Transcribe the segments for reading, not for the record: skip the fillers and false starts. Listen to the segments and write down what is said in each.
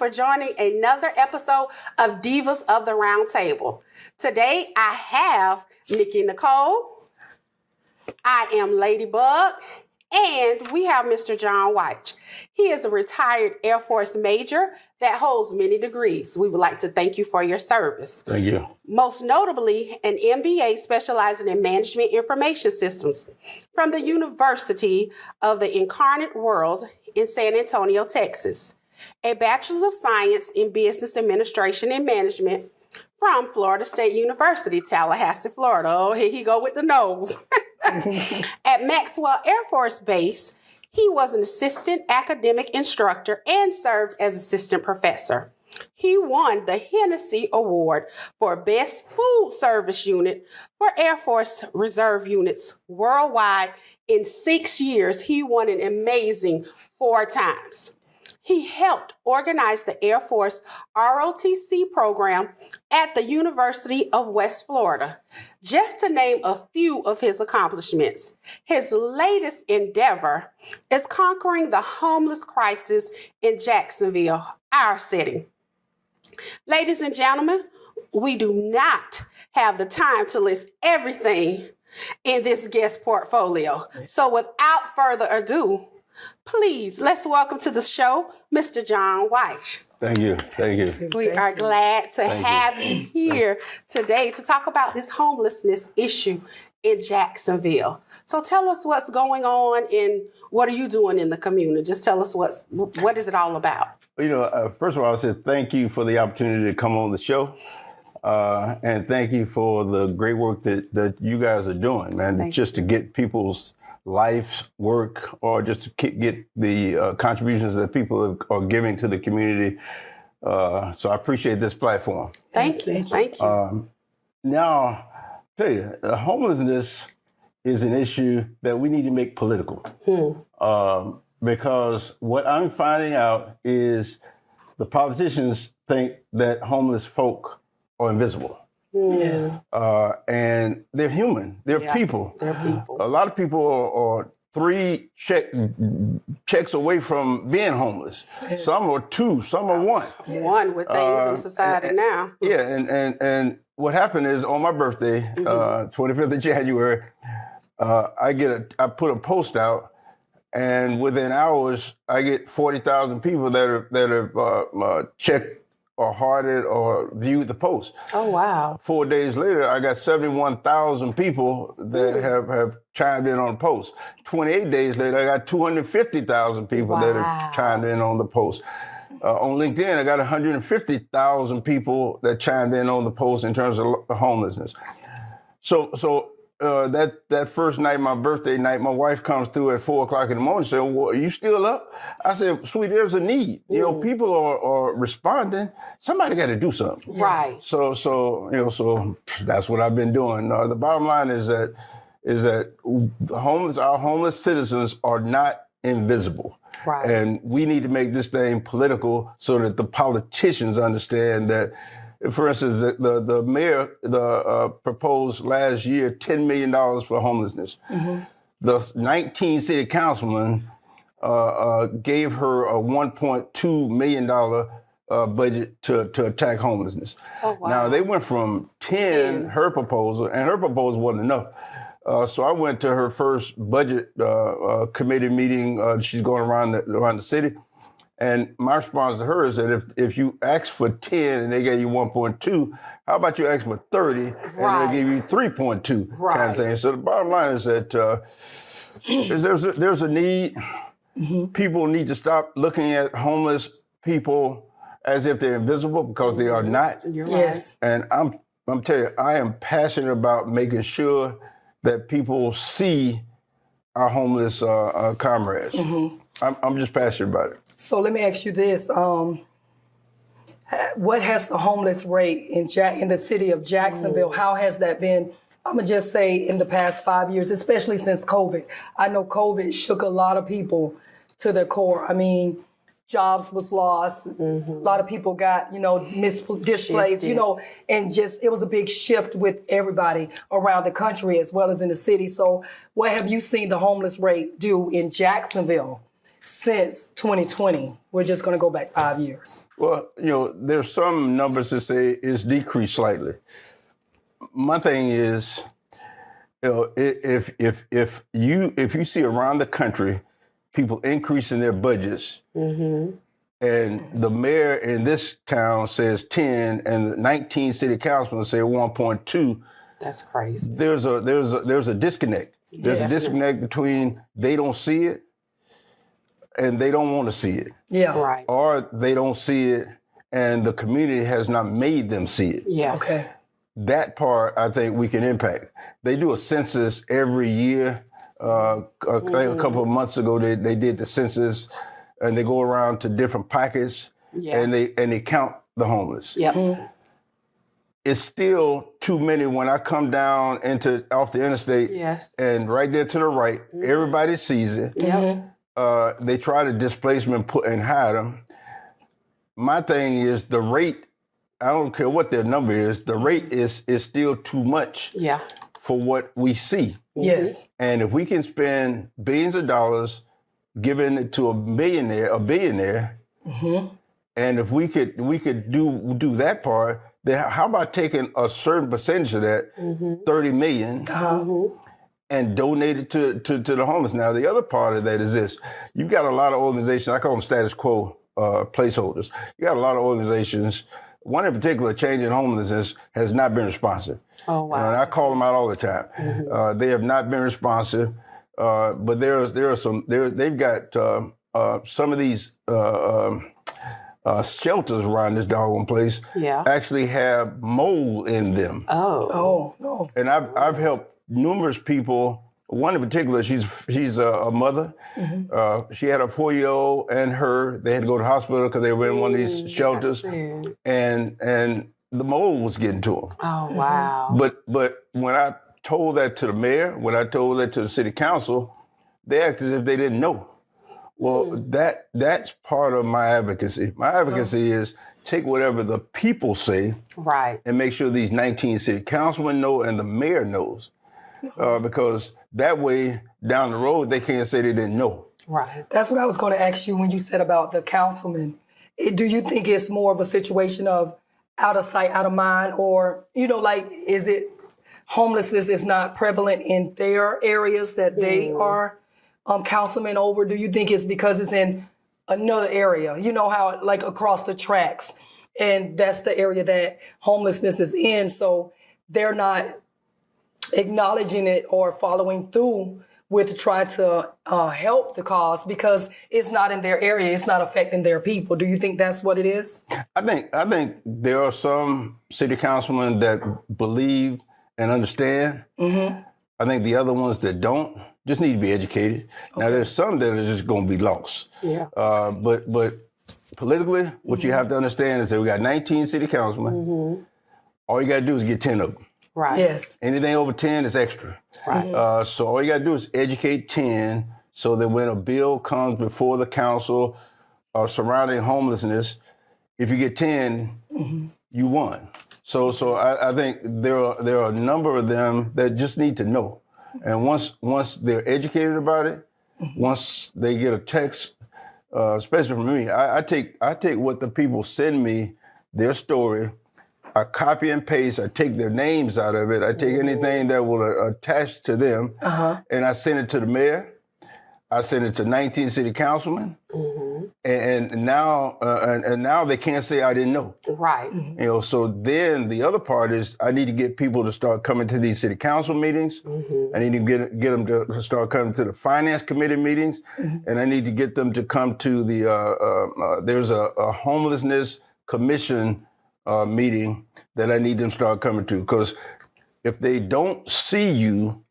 for joining another episode of Divas of the Round Table. Today, I have Nikki Nicole, I am Ladybug, and we have Mr. John Wyche. He is a retired Air Force major that holds many degrees. We would like to thank you for your service. Thank you. Most notably, an MBA specializing in management information systems from the University of the Incarnate World in San Antonio, Texas. A Bachelor's of Science in Business Administration and Management from Florida State University, Tallahassee, Florida. Oh, here he go with the nose. At Maxwell Air Force Base, he was an assistant academic instructor and served as assistant professor. He won the Hennessy Award for Best Food Service Unit for Air Force Reserve units worldwide. In 6 years, he won an amazing 4 times. He helped organize the Air Force ROTC program at the University of West Florida, just to name a few of his accomplishments. His latest endeavor is conquering the homeless crisis in Jacksonville, our city. Ladies and gentlemen, we do not have the time to list everything in this guest portfolio. So without further ado, please, let's welcome to the show, Mr. John Wyche. Thank you. Thank you. We are glad to have you here today to talk about this homelessness issue in Jacksonville. So tell us what's going on and what are you doing in the community? Just tell us what is it all about? First of all, I said thank you for the opportunity to come on the show. And thank you for the great work that you guys are doing, man, just to get people's life's work or just to get the contributions that people are giving to the community. So I appreciate this platform. Thank you. Thank you. Now, tell you, homelessness is an issue that we need to make political. Because what I'm finding out is the politicians think that homeless folk are invisible. Yes. And they're human. They're people. They're people. A lot of people are 3 checks away from being homeless. Yes. Some are 2, some are 1. Yes. 1 with things in society now. Yeah, and what happened is on my birthday, 25th of January, I put a post out, and within hours, I get 40,000 people that have checked or hearted or viewed the post. Oh, wow. 4 days later, I got 71,000 people that have chimed in on the post. 28 days later, I got 250,000 people that have chimed in on the post. On LinkedIn, I got 150,000 people that chimed in on the post in terms of homelessness. Yes. So that first night, my birthday night, my wife comes through at 4:00 in the morning and said, well, are you still up? I said, sweet, there's a need. People are responding. Somebody got to do something. Right. So that's what I've been doing. The bottom line is that our homeless citizens are not invisible. Right. And we need to make this thing political so that the politicians understand that. For instance, the mayor proposed last year $10 million for homelessness. The 19 city councilmen gave her a $1.2 million budget to attack homelessness. Oh, wow. Now, they went from 10, her proposal, and her proposal wasn't enough. So I went to her first budget committee meeting. She's going around the city. And my response to her is that if you ask for 10 and they gave you 1.2, how about you ask for 30 and they give you 3.2 kind of thing. So the bottom line is that there's a need. People need to stop looking at homeless people as if they're invisible because they are not. You're right. And I'm telling you, I am passionate about making sure that people see our homeless comrades. I'm just passionate about it. So let me ask you this. What has the homeless rate in the city of Jacksonville, how has that been? I'm going to just say in the past 5 years, especially since COVID. I know COVID shook a lot of people to their core. I mean, jobs was lost. A lot of people got, displaced, and just it was a big shift with everybody around the country as well as in the city. So what have you seen the homeless rate do in Jacksonville? since 2020. We're just going to go back 5 years. Well, there's some numbers that say it's decreased slightly. My thing is, if you see around the country people increasing their budgets, and the mayor in this town says 10, and the 19 city councilmen say 1.2. That's crazy. There's a disconnect. There's a disconnect between they don't see it and they don't want to see it. Yeah. Right. Or they don't see it and the community has not made them see it. Yeah. Okay. That part, I think we can impact. They do a census every year. I think a couple of months ago, they did the census, and they go around to different pockets, and they count the homeless. Yep. It's still too many when I come down off the interstate, and right there to the right, everybody sees it. Yep. They try to displace them and hide them. My thing is the rate. I don't care what their number is. The rate is still too much for what we see. Yes. And if we can spend billions of dollars giving it to a billionaire, and if we could do that part, then how about taking a certain percentage of that, 30 million, and donate it to the homeless? Now, the other part of that is this. You've got a lot of organizations, I call them status quo placeholders. You got a lot of organizations. One in particular, Changing Homelessness, has not been responsive. Oh, wow. And I call them out all the time. They have not been responsive, but they've got some of these shelters around this doggone place actually have mold in them. Oh, no. And I've helped numerous people. One in particular, she's a mother. She had a 4-year-old and they had to go to the hospital because they were in one of these shelters, and the mold was getting to them. Oh, wow. But when I told that to the mayor, when I told that to the city council, they acted as if they didn't know. Well, that's part of my advocacy. My advocacy is take whatever the people say, and make sure these 19 city councilmen know and the mayor knows, because that way down the road they can't say they didn't know. Right. That's what I was going to ask you when you said about the councilman. Do you think it's more of a situation of out of sight, out of mind, or is it homelessness is not prevalent in their areas that they are councilmen over? Do you think it's because it's in another area? You know how like across the tracks, and that's the area that homelessness is in, so they're not acknowledging it or following through with trying to help the cause because it's not in their area, it's not affecting their people. Do you think that's what it is? I think there are some city councilmen that believe and understand. I think the other ones that don't just need to be educated. Now there's some that are just going to be lost. But politically, what you have to understand is that we got 19 city councilmen. All you got to do is get 10 of them. Right. Yes. Anything over 10 is extra. Right. So all you got to do is educate 10 so that when a bill comes before the council surrounding homelessness, if you get 10, you won. So I think there are a number of them that just need to know. And once they're educated about it, once they get a text, especially from me, I take what the people send me, their story, I copy and paste, I take their names out of it, I take anything that will attach to them, and I send it to the mayor, I send it to 19 city councilmen, and now they can't say I didn't know. Right. So then the other part is I need to get people to start coming to these city council meetings. I need to get them to start coming to the finance committee meetings, and I need to get them to come to the there's a homelessness commission meeting that I need them to start coming to, because if they don't see you,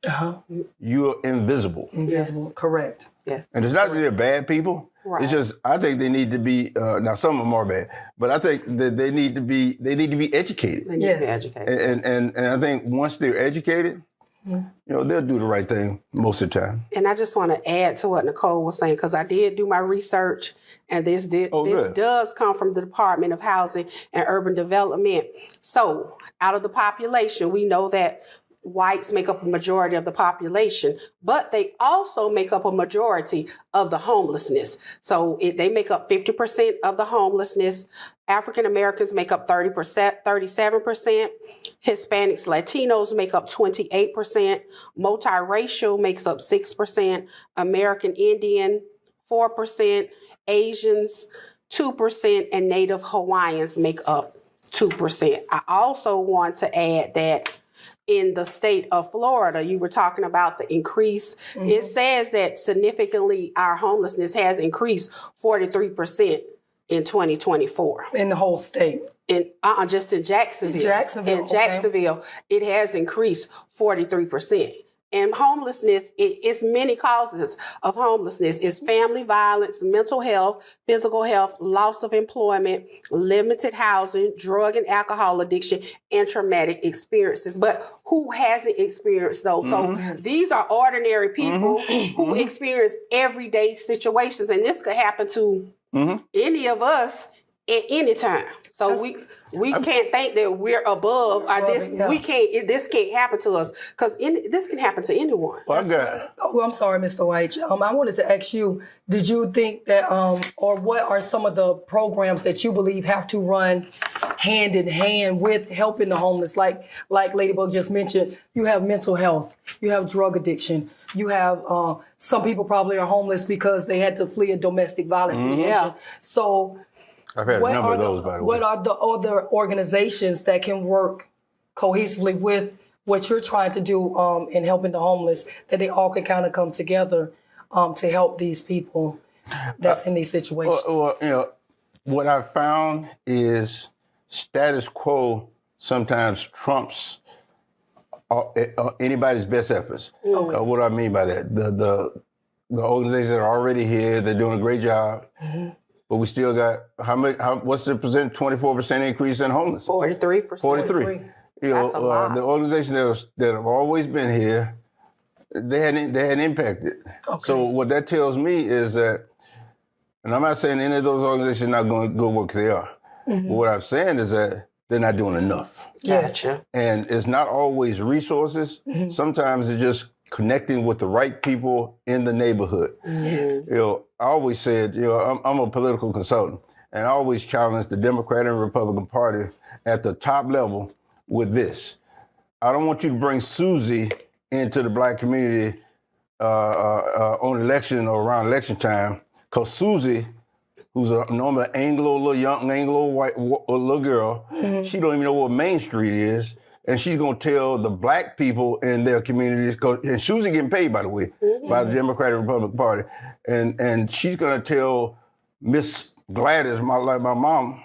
you're invisible. Invisible, correct. Yes. And it's not that they're bad people. Right. It's just I think they need to be now some of them are bad, but I think that they need to be educated. They need to be educated. And I think once they're educated, they'll do the right thing most of the time. And I just want to add to what Nicole was saying, because I did do my research, and this does come from the Department of Housing and Urban Development. So out of the population, we know that whites make up a majority of the population, but they also make up a majority of the homelessness. So they make up 50% of the homelessness. African Americans make up 30%, 37%. Hispanics, Latinos make up 28%. Multiracial makes up 6%. American Indian, 4%. Asians, 2%. And Native Hawaiians make up 2%. I also want to add that in the state of Florida, you were talking about the increase. Mm-hmm. It says that significantly our homelessness has increased 43% in 2024. In the whole state? Just in Jacksonville. In Jacksonville, it has increased 43%. And homelessness, it's many causes of homelessness. It's family violence, mental health, physical health, loss of employment, limited housing, drug and alcohol addiction, and traumatic experiences. But who hasn't experienced those? Mm-hmm. So these are ordinary people who experience everyday situations. And this could happen to any of us at any time. So we can't think that we're above this. Yeah. We can't. This can't happen to us because this can happen to anyone. Oh, I'm sorry, Mr. Wyche. I wanted to ask you: did you think that, or what are some of the programs that you believe have to run hand in hand with helping the homeless? Like Ladybug just mentioned, you have mental health, you have drug addiction, you have some people probably are homeless because they had to flee a domestic violence situation. Yeah. So. I've had a number of those, by the way. What are the other organizations that can work cohesively with what you're trying to do in helping the homeless, that they all can kind of come together to help these people that's in these situations? Well, what I've found is status quo sometimes trumps anybody's best efforts. Okay. What do I mean by that? The organizations that are already here, they're doing a great job. Mm-hmm. But we still got what's the percent? 24% increase in homeless. 43%. 43. That's a lot. The organizations that have always been here, they hadn't impacted. Okay. So what that tells me is that, and I'm not saying any of those organizations are not going to go work they are. Mm-hmm. But what I'm saying is that they're not doing enough. Gotcha. And it's not always resources. Mm-hmm. Sometimes it's just connecting with the right people in the neighborhood. Yes. I always said, I'm a political consultant, and I always challenge the Democrat and Republican Party at the top level with this. I don't want you to bring Susie into the black community on election or around election time, because Susie, who's a normal young Anglo-white little girl, she don't even know what Main Street is. And she's going to tell the black people in their communities, and Susie getting paid, by the way, by the Democratic and Republican Party. And she's going to tell Miss Gladys, my mom,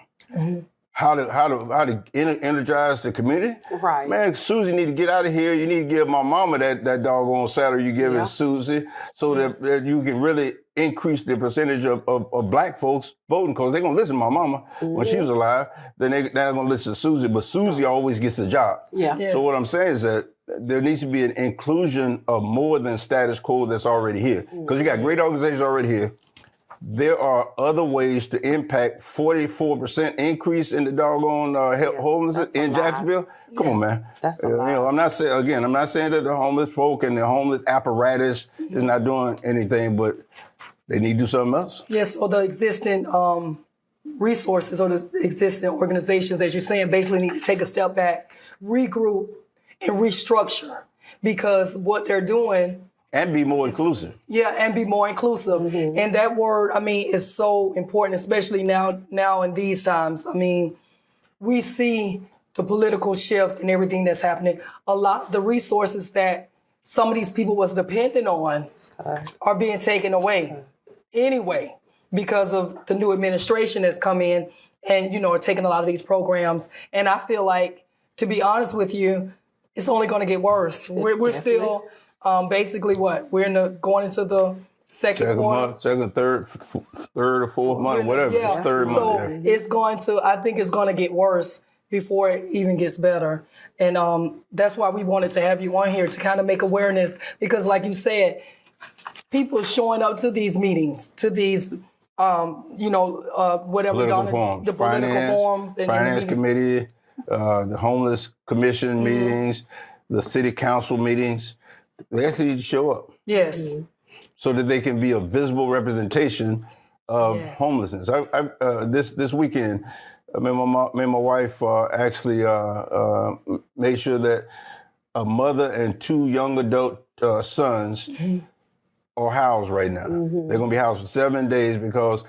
how to energize the community. Right. Man, Susie need to get out of here. You need to give my mama that doggone salary you giving Susie, so that you can really increase the percentage of black folks voting, because they're going to listen to my mama when she was alive. Then they're going to listen to Susie, but Susie always gets the job. Yeah. Yes. So what I'm saying is that there needs to be an inclusion of more than status quo that's already here, because you got great organizations already here. There are other ways to impact 44% increase in the doggone homelessness in Jacksonville. Come on, man. That's a lot. I'm not saying that the homeless folk and the homeless apparatus is not doing anything, but they need to do something else. Yes, or the existing resources or the existing organizations, as you're saying, basically need to take a step back, regroup, and restructure, because what they're doing. And be more inclusive. Yeah, and be more inclusive. Mm-hmm. And that word, is so important, especially now in these times. We see the political shift and everything that's happening. A lot of the resources that some of these people was dependent on are being taken away anyway, because of the new administration that's come in and, are taking a lot of these programs. And I feel like, to be honest with you, it's only going to get worse. We're still... basically what? We're going into the second month, third or fourth month, whatever. Yeah. Third month. I think it's going to get worse before it even gets better. And that's why we wanted to have you on here, to kind of make awareness, because like you said, people showing up to these meetings, to these, whatever. Political forums. The political forums. Finance committee, the homeless commission meetings. the city council meetings. They actually need to show up Yes. so that they can be a visible representation of homelessness. This weekend, me and my wife actually made sure that a mother and 2 young adult sons are housed right now. They're going to be housed for 7 days because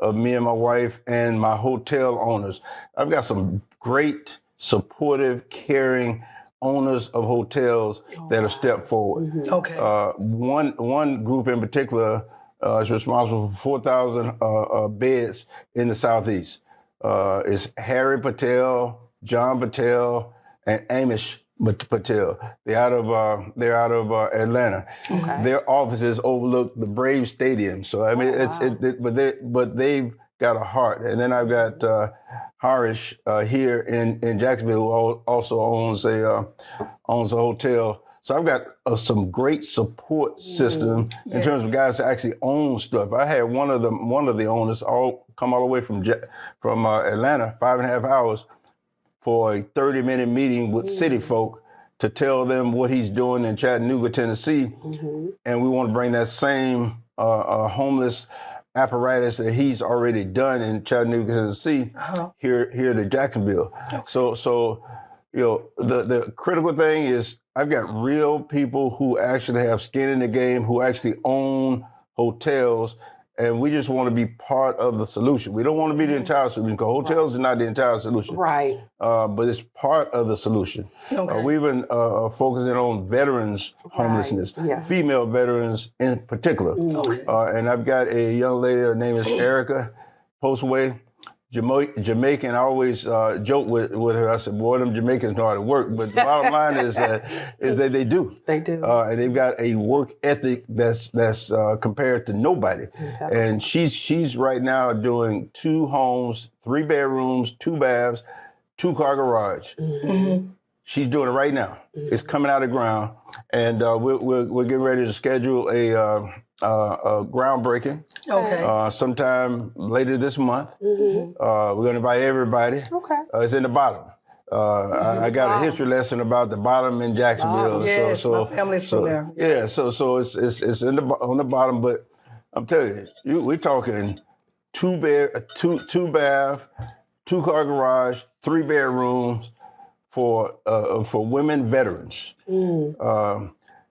of me and my wife and my hotel owners. I've got some great, supportive, caring owners of hotels that have stepped forward. Okay. One group in particular is responsible for 4,000 beds in the Southeast. It's Harry Patel, John Patel, and Amish Patel. They're out of Atlanta. Okay. Their offices overlook the Braves Stadium. So I mean, but they've got a heart. And then I've got Harish here in Jacksonville, who also owns a hotel. So I've got some great support system in terms of guys that actually own stuff. I had one of the owners come all the way from Atlanta, 5.5 hours, for a 30-minute meeting with city folk to tell them what he's doing in Chattanooga, Tennessee. And we want to bring that same homeless apparatus that he's already done in Chattanooga, Tennessee, here to Jacksonville. So you know, the critical thing is I've got real people who actually have skin in the game, who actually own hotels, and we just want to be part of the solution. We don't want to be the entire solution, because hotels are not the entire solution. Right. But it's part of the solution. Okay. We've been focusing on veterans homelessness, female veterans in particular. And I've got a young lady, her name is Erica Postway, Jamaican. I always joke with her. I said, boy, them Jamaicans know how to work. But the bottom line is that they do. They do. And they've got a work ethic that's compared to nobody. And she's right now doing 2 homes, 3 bedrooms, 2 baths, 2-car garage. She's doing it right now. It's coming out of the ground. And we're getting ready to schedule a groundbreaking. Sometime later this month. We're going to invite everybody. It's in the bottom. I got a history lesson about the bottom in Jacksonville. Yes, my family's from there. Yeah, so it's on the bottom, but I'm telling you, we're talking 2 bath, 2-car garage, 3 bedrooms for women veterans.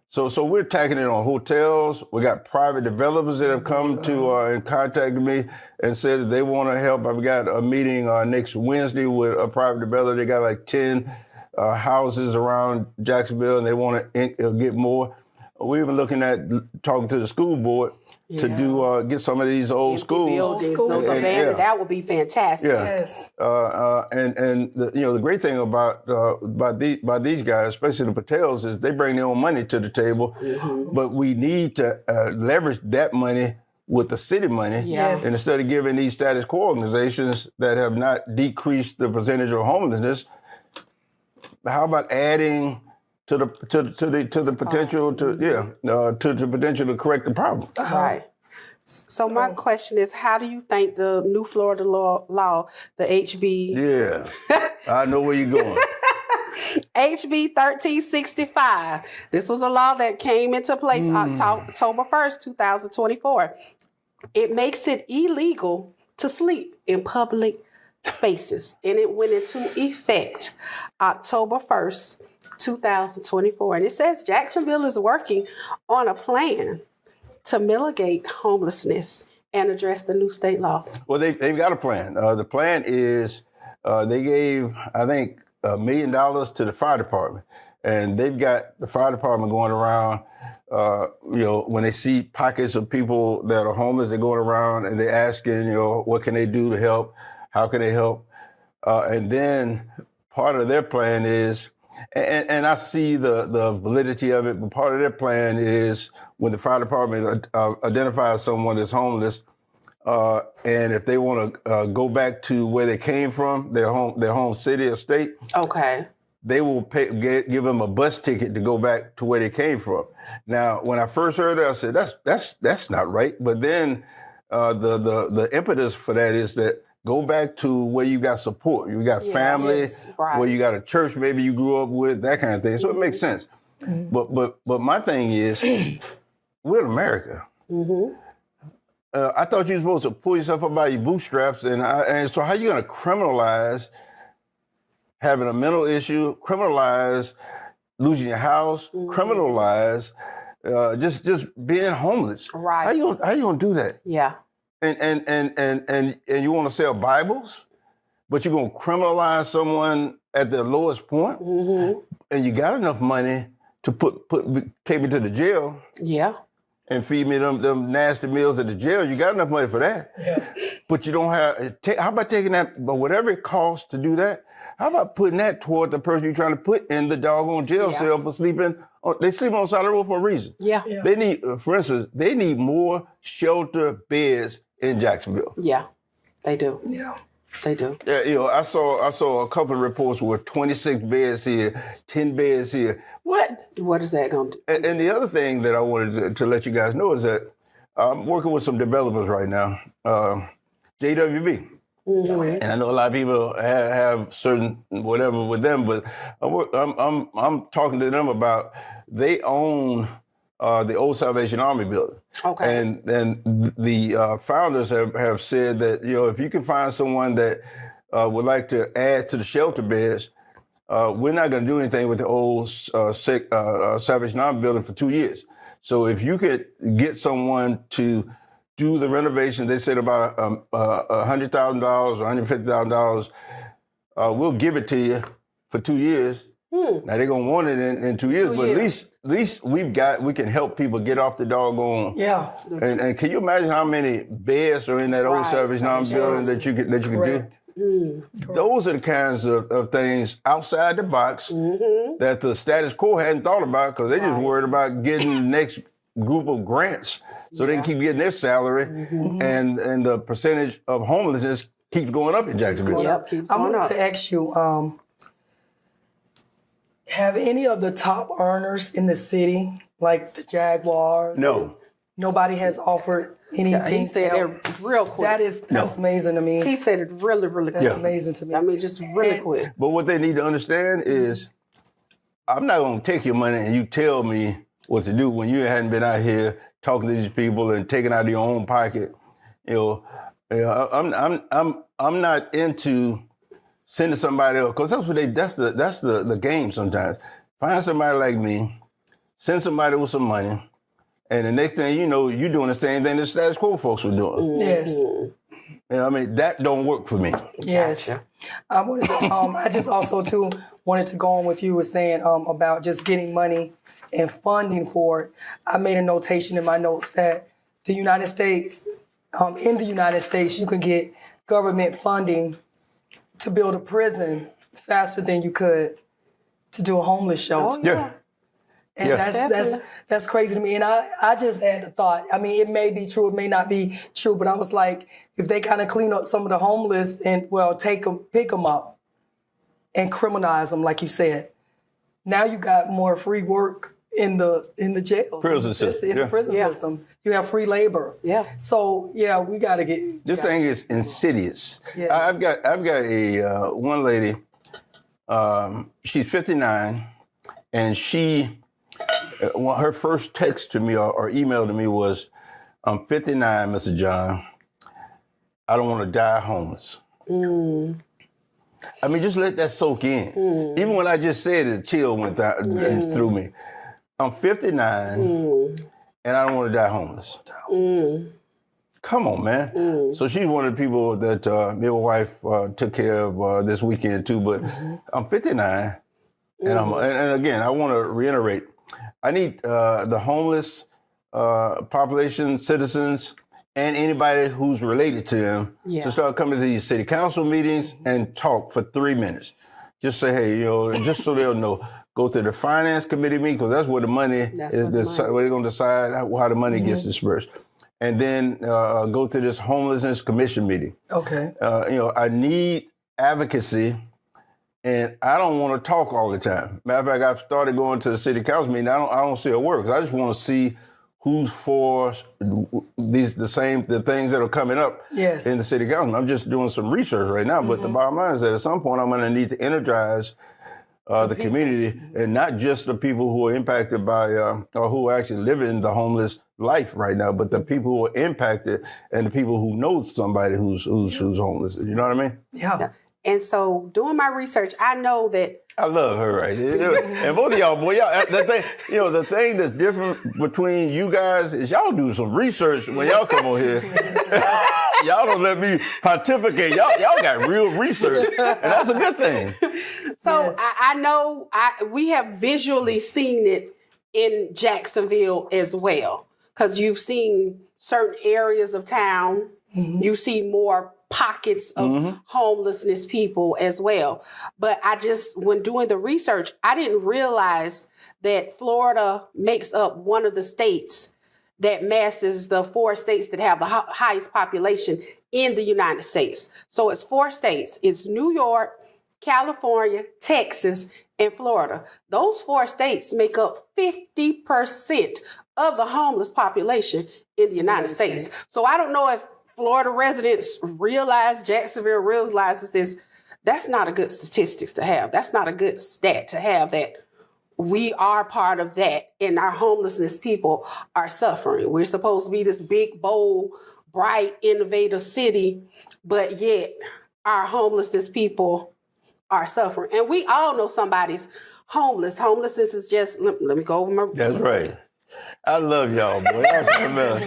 So we're tacking it on hotels. We got private developers that have come to and contacted me and said that they want to help. I've got a meeting next Wednesday with a private developer. They got like 10 houses around Jacksonville, and they want to get more. We're even looking at talking to the school board to do get some of these old schools. Buildings, those abandoned, that would be fantastic. Yes. And the great thing about these guys, especially the Patels, is they bring their own money to the table. But we need to leverage that money with the city money. And instead of giving these status quo organizations that have not decreased the percentage of homelessness, how about adding to the potential to the potential to correct the problem. Right. So my question is, how do you think the new Florida law, the HB? Yeah, I know where you're going. HB 1365. This was a law that came into place October 1st, 2024. It makes it illegal to sleep in public spaces, and it went into effect October 1st. 2024. And it says Jacksonville is working on a plan to mitigate homelessness and address the new state law. Well, they've got a plan. The plan is they gave, I think, $1 million to the fire department. And they've got the fire department going around, when they see pockets of people that are homeless, they're going around and they're asking, what can they do to help? How can they help? And then part of their plan is, and I see the validity of it, but part of their plan is when the fire department identifies someone that's homeless, and if they want to go back to where they came from, their home city or state, they will give them a bus ticket to go back to where they came from. Now, when I first heard it, I said that's not right. But then the impetus for that is that Go back to where you got support. You got family, yes, right. where you got a church maybe you grew up with, that kind of thing. So it makes sense. But my thing is, we're in America. I thought you were supposed to pull yourself up by your bootstraps, and so how you going to criminalize having a mental issue, criminalize losing your house, criminalize just being homeless? Right. How you gonna do that? Yeah. And you want to sell Bibles, but you're gonna criminalize someone at their lowest point, and you got enough money to take me to the jail. Yeah. And feed me them nasty meals at the jail. You got enough money for that. Yeah. But you don't have, how about taking that, but whatever it costs to do that, how about putting that toward the person you're trying to put in the doggone jail cell for sleeping? They sleep on the side of the road for a reason. Yeah. They need, for instance, they need more shelter beds in Jacksonville. Yeah. They do. Yeah. They do. Yeah, I saw a couple of reports with 26 beds here, 10 beds here. What is that going to do? And the other thing that I wanted to let you guys know is that I'm working with some developers right now, JWB. And I know a lot of people have certain whatever with them, but I'm talking to them about they own the old Salvation Army building. Okay. And the founders have said that, if you can find someone that would like to add to the shelter beds, we're not going to do anything with the old Salvation Army building for 2 years. So if you could get someone to do the renovations, they said about $100,000 or $150,000, we'll give it to you for 2 years. Now they're gonna want it in 2 years, but at least we can help people get off the doggone. Yeah. And can you imagine how many beds are in that old Salvation Army building that you could do? Those are the kinds of things outside the box that the status quo hadn't thought about, because they just worried about getting the next group of grants so they can keep getting their salary, and the percentage of homelessness keeps going up in Jacksonville. Yep, keeps I going wanted up. to ask you, have any of the top earners in the city, like the Jaguars? No. Nobody has offered anything. He said it real quick. That's amazing to me. He said it really, really quick. That's amazing to me. I mean, just really quick. But what they need to understand is, I'm not going to take your money and you tell me what to do when you hadn't been out here talking to these people and taking out of your own pocket. I'm not into sending somebody else, because that's the game sometimes. Find somebody like me, send somebody with some money, and the next thing you know, you're doing the same thing the status quo folks were doing. Yes. That don't work for me. Yes. Gotcha. I wanted to, I just also too wanted to go on with you with saying about just getting money and funding for it. I made a notation in my notes that the United States, in the United States, you can get government funding to build a prison faster than you could to do a homeless shelter. Yeah. And Yes. that's crazy to me. And I just had the thought, I mean, it may be true, it may not be true, but I was like, if they kind of clean up some of the homeless and, pick them up and criminalize them, like you said, now you got more free work in the jails. Prison system. In the prison system. You have free labor. Yeah. So, we got to get... This thing is insidious. Yes. I've got a one lady, she's 59, and her first text to me or email to me was, I'm 59, Mr. John. I don't want to die homeless. I mean, just let that soak in. Even when I just said it, a chill went through me. I'm 59, and I don't want to die homeless. Come on, man. So she's one of the people that me and my wife took care of this weekend too. But I'm 59, and again, I want to reiterate, I need the homeless population, citizens, and anybody who's related to them to start coming to these city council meetings and talk for 3 minutes. Just say, hey, just so they'll know. Go to the finance committee meeting, because that's where the money is. Where they're going to decide how the money gets dispersed, and then go to this homelessness commission meeting. Okay. I need advocacy, and I don't want to talk all the time. Matter of fact, I've started going to the city council meeting. I don't see her work, because I just want to see who's for the things that are coming up Yes. in the city council. I'm just doing some research right now, but the bottom line is that at some point I'm going to need to energize the community, and not just the people who are impacted by or who are actually living the homeless life right now, but the people who are impacted and the people who know somebody who's homeless. You know what I mean? Yeah. And so doing my research, I know that I love her, right? And both of y'all, boy, the thing that's different between you guys is y'all do some research when y'all come on here. Y'all don't let me pontificate. Y'all got real research, and that's a good thing. So Yes. I know we have visually seen it in Jacksonville as well, because you've seen certain areas of town. You see more pockets of homelessness people as well. But when doing the research, I didn't realize that Florida makes up one of the states that masses the 4 states that have the highest population in the United States. So it's 4 states. It's New York, California, Texas, and Florida. Those 4 states make up 50% of the homeless population in the United States. So I don't know if Florida residents realize, Jacksonville realizes this. That's not a good statistics to have. That's not a good stat to have, that we are part of that, and our homelessness people are suffering. We're supposed to be this big, bold, bright, innovative city, but yet our homelessness people are suffering. And we all know somebody's homeless. Homelessness is just, let me go over my... That's right. I love y'all, boy. Y'all something else.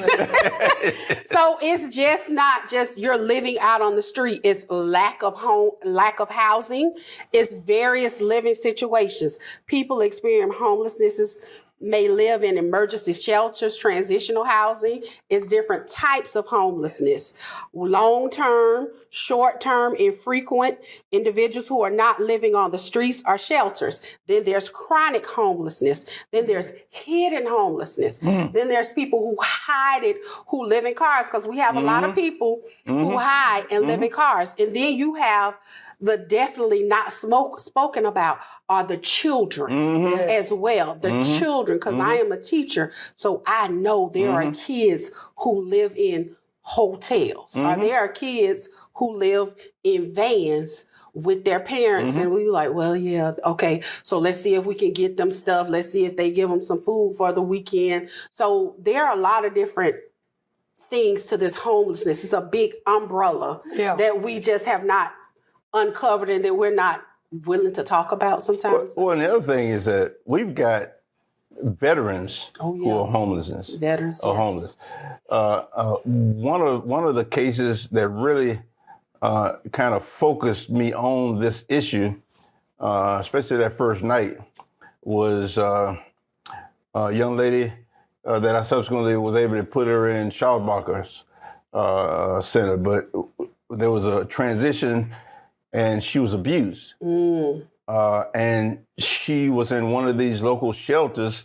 So it's just not just you're living out on the street. It's lack of home, lack of housing. It's various living situations. People experience homelessness may live in emergency shelters, transitional housing. It's different types of homelessness. Long-term, short-term, infrequent individuals who are not living on the streets or shelters. Then there's chronic homelessness. Then there's hidden homelessness. Then there's people who hide it, who live in cars, because we have a lot of people who hide and live in cars. And then you have the definitely not spoken about are the children as well. The children, because I am a teacher, so I know there are kids who live in hotels, or there are kids who live in vans with their parents, and we were like, well, yeah, okay, so let's see if we can get them stuff. Let's see if they give them some food for the weekend. So there are a lot of different things to this homelessness. It's a big umbrella that we just have not uncovered and that we're not willing to talk about sometimes. Well, and the other thing is that we've got veterans who are homeless. Veterans are homeless. One of the cases that really kind of focused me on this issue, especially that first night, was a young lady that I subsequently was able to put her in Schaubacher's center, but there was a transition and she was abused. And she was in one of these local shelters,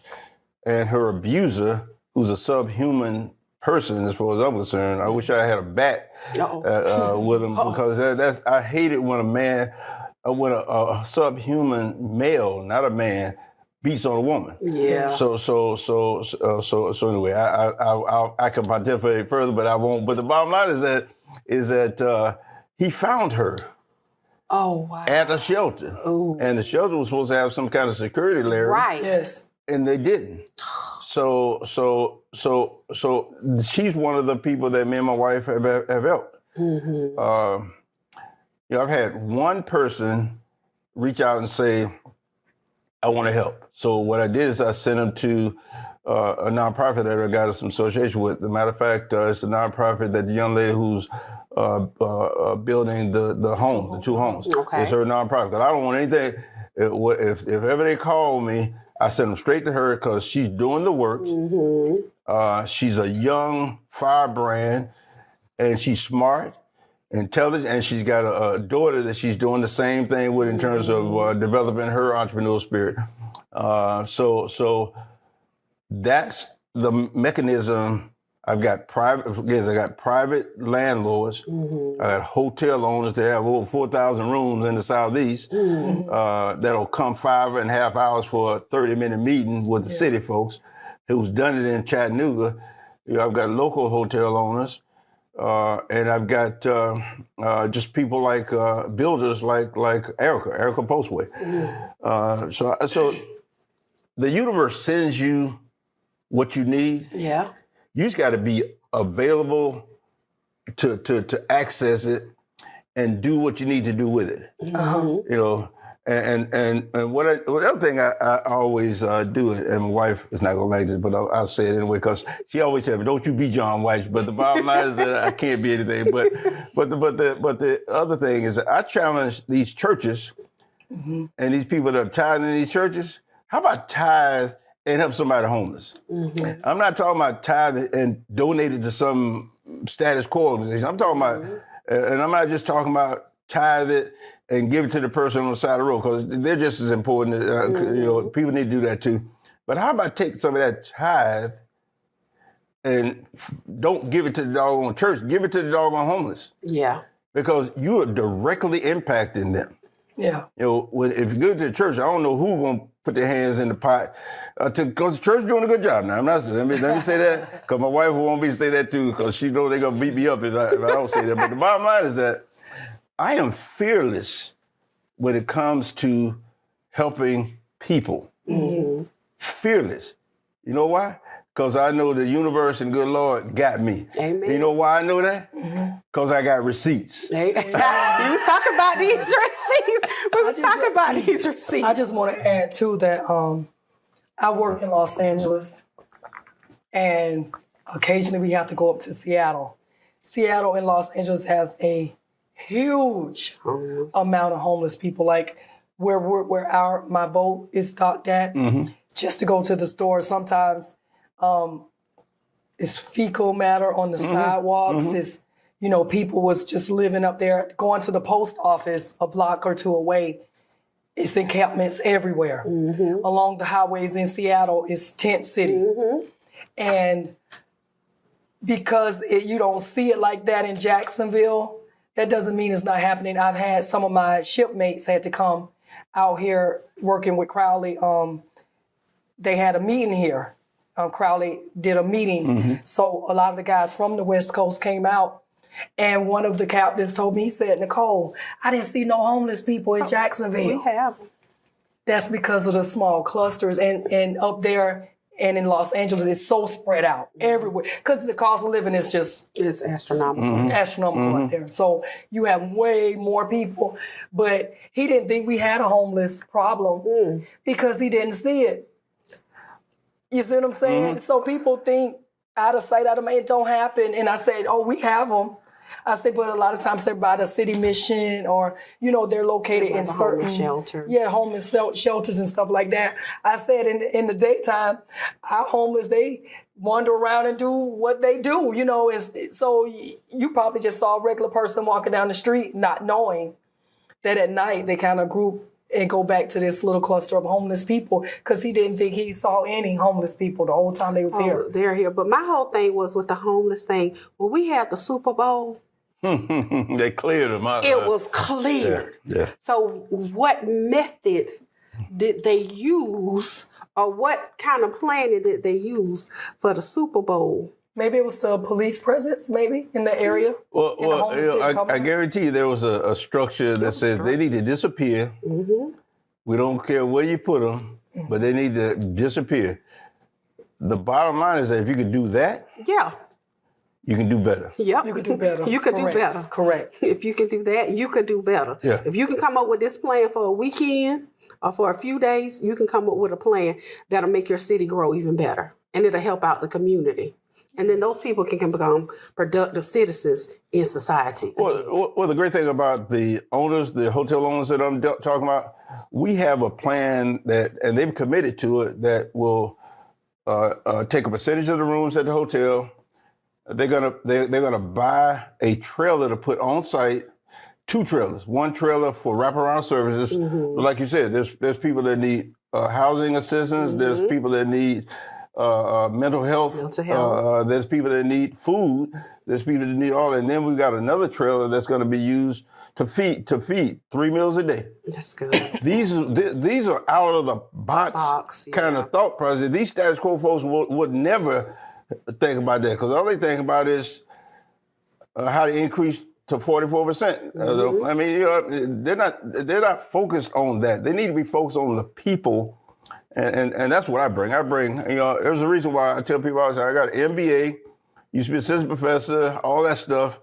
and her abuser, who's a subhuman person as far as I'm concerned, I wish I had a bat with him, because I hate it when when a subhuman male, not a man, beats on a woman. Yeah. So anyway, I can pontificate further, but I won't. But the bottom line is that he found her. Oh, wow. At a shelter. Ooh. And the shelter was supposed to have some kind of security layer. Right. Yes. And they didn't. So she's one of the people that me and my wife have helped. I've had one person reach out and say, I want to help. So what I did is I sent him to a nonprofit that I got some association with. As a matter of fact, it's a nonprofit that the young lady who's building the homes, the 2 homes. Okay. It's her nonprofit. Because I don't want anything. If ever they call me, I send them straight to her because she's doing the work. She's a young firebrand, and she's smart, intelligent, and she's got a daughter that she's doing the same thing with in terms of developing her entrepreneurial spirit. So that's the mechanism. I got private landlords. I got hotel owners that have over 4,000 rooms in the Southeast that'll come 5.5 hours for a 30-minute meeting with the city folks. who's done it in Chattanooga. I've got local hotel owners, and I've got just people like builders like Erica Postway. So the universe sends you what you need. Yes. You just got to be available to access it and do what you need to do with it. And whatever thing I always do, and my wife is not gonna like this, but I'll say it anyway because she always tells me, "Don't you be John Wyche." But the bottom line is that I can't be anything. But the other thing is that I challenge these churches and these people that are tithing in these churches. How about tithe and help somebody homeless? I'm not talking about tithe and donate it to some status quo organization. I'm talking about, and I'm not just talking about tithe it and give it to the person on the side of the road because they're just as important. People need to do that too. But how about take some of that tithe and don't give it to the doggone church, give it to the doggone homeless. Yeah. Because you are directly impacting them. Yeah. If you go to the church, I don't know who's going to put their hands in the pot because the church is doing a good job now. I'm not saying, let me say that because my wife won't be say that too because she knows they're going to beat me up if I don't say that. But the bottom line is that I am fearless when it comes to helping people. Fearless. You know why? Because I know the universe and good Lord got me. Amen. You know why I know that? Because I got receipts. You was talking about these receipts. We was talking about these receipts. I just want to add too that I work in Los Angeles, and occasionally we have to go up to Seattle. Seattle and Los Angeles has a huge amount of homeless people. Like where my boat is docked at, just to go to the store. Sometimes it's fecal matter on the sidewalks. It's people was just living up there, going to the post office a block or two away. It's encampments everywhere. Along the highways in Seattle, it's tent city. And because you don't see it like that in Jacksonville, that doesn't mean it's not happening. I've had some of my shipmates had to come out here working with Crowley. They had a meeting here. Crowley did a meeting. So a lot of the guys from the West Coast came out. And one of the captains told me, he said, "Nicole, I didn't see no homeless people in Jacksonville." We have them. That's because of the small clusters. And up there and in Los Angeles, it's so spread out everywhere. Because the cost of living is just... It's astronomical. Astronomical out there. So you have way more people. But he didn't think we had a homeless problem because he didn't see it. You see what I'm saying? So people think out of sight, out of mind, it don't happen. And I said, oh, we have them. I said, but a lot of times they're by the city mission or, they're located in certain homeless shelters. Yeah, homeless shelters and stuff like that. I said in the daytime, our homeless, they wander around and do what they do, so you probably just saw a regular person walking down the street not knowing that at night they kind of group and go back to this little cluster of homeless people because he didn't think he saw any homeless people the whole time they was here. They're here. But my whole thing was with the homeless thing. When we had the Super Bowl, they cleared them out. It was cleared. Yeah. So what method did they use or what kind of planning did they use for the Super Bowl? Maybe it was the police presence, maybe, in the area. Well, I guarantee you there was a structure that says they need to disappear. We don't care where you put them, but they need to disappear. The bottom line is that if you can do that, you can do better. Yep. You could do better. You could do better. Correct. If you can do that, you could do better. Yeah. If you can come up with this plan for a weekend or for a few days, you can come up with a plan that'll make your city grow even better. And it'll help out the community. And then those people can become productive citizens in society. Well, the great thing about the owners, the hotel owners that I'm talking about, we have a plan and they've committed to it, that will take a percentage of the rooms at the hotel. They're gonna buy a trailer to put on site, 2 trailers, 1 trailer for wraparound services. But like you said, there's people that need housing assistance. There's people that need mental health. There's people that need food. There's people that need all that. And then we've got another trailer that's going to be used to feed 3 meals a day. That's good. These are out of the box kind of thought process. These status quo folks would never think about that, because all they think about is how to increase to 44%. I mean, you know, they're not focused on that. They need to be focused on the people, and that's what I bring. You know, there's a reason why I tell people all the time, I got an MBA, used to be assistant professor, all that stuff.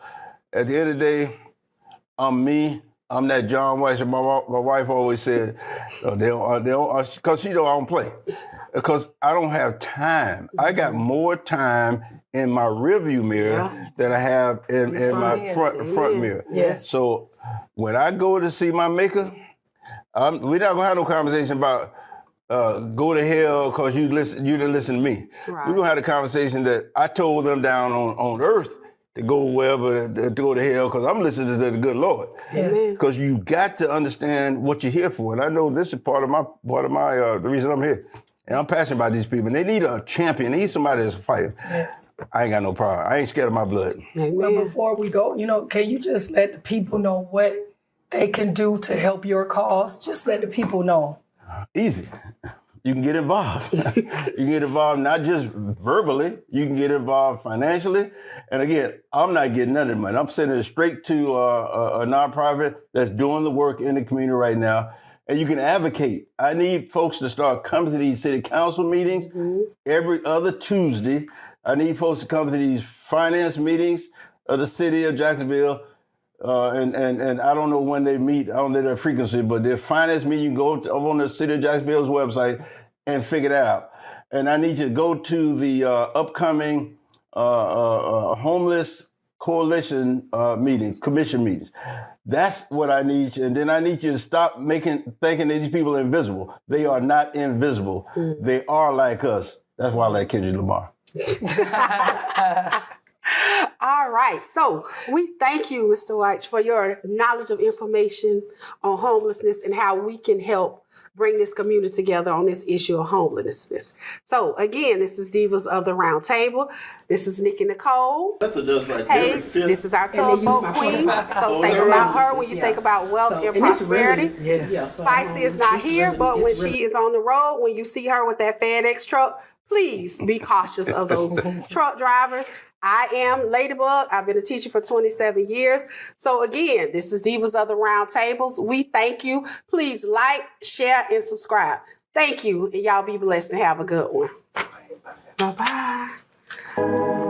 At the end of the day, I'm me. I'm that John Wyche. My wife always said, because she know I don't play. Because I don't have time. I got more time in my rearview mirror than I have in my front mirror. Yes. So when I go to see my maker, we're not gonna have no conversation about go to hell because you didn't listen to me. Right. We're gonna have a conversation that I told them down on earth to go wherever, to go to hell, because I'm listening to the good Lord. Yes. Because you got to understand what you're here for, and I know this is part of my the reason I'm here. And I'm passionate about these people. And they need a champion. They need somebody that's a fighter. Yes. I ain't got no problem. I ain't scared of my blood. Well, before we go, you know, can you just let the people know what they can do to help your cause? Just let the people know. Easy. You can get involved. You can get involved not just verbally. You can get involved financially. And again, I'm not getting none of the money. I'm sending it straight to a nonprofit that's doing the work in the community right now. And you can advocate. I need folks to start coming to these city council meetings every other Tuesday. I need folks to come to these finance meetings of the city of Jacksonville. And I don't know when they meet. I don't know their frequency, but their finance meeting, you can go up on the city of Jacksonville's website and figure that out. And I need you to go to the upcoming homeless coalition commission meetings. That's what I need you. And then I need you to stop thinking that these people are invisible. They are not invisible. They are like us. That's why I like Kendrick Lamar. All right. So we thank you, Mr. Wyche, for your knowledge of information on homelessness and how we can help bring this community together on this issue of homelessness. So again, this is Divas of the Round Table. This is Nikki Nicole. That's what does right Hey, this is our tugboat queen. So think about her when you think about wealth and prosperity. Yes. Spicy is not here, but when she is on the road, when you see her with that FedEx truck, please be cautious of those truck drivers. I am Ladybug. I've been a teacher for 27 years. So again, this is Divas of the Round Tables. We thank you. Please like, share, and subscribe. Thank you, and y'all be blessed and have a good one. Bye-bye.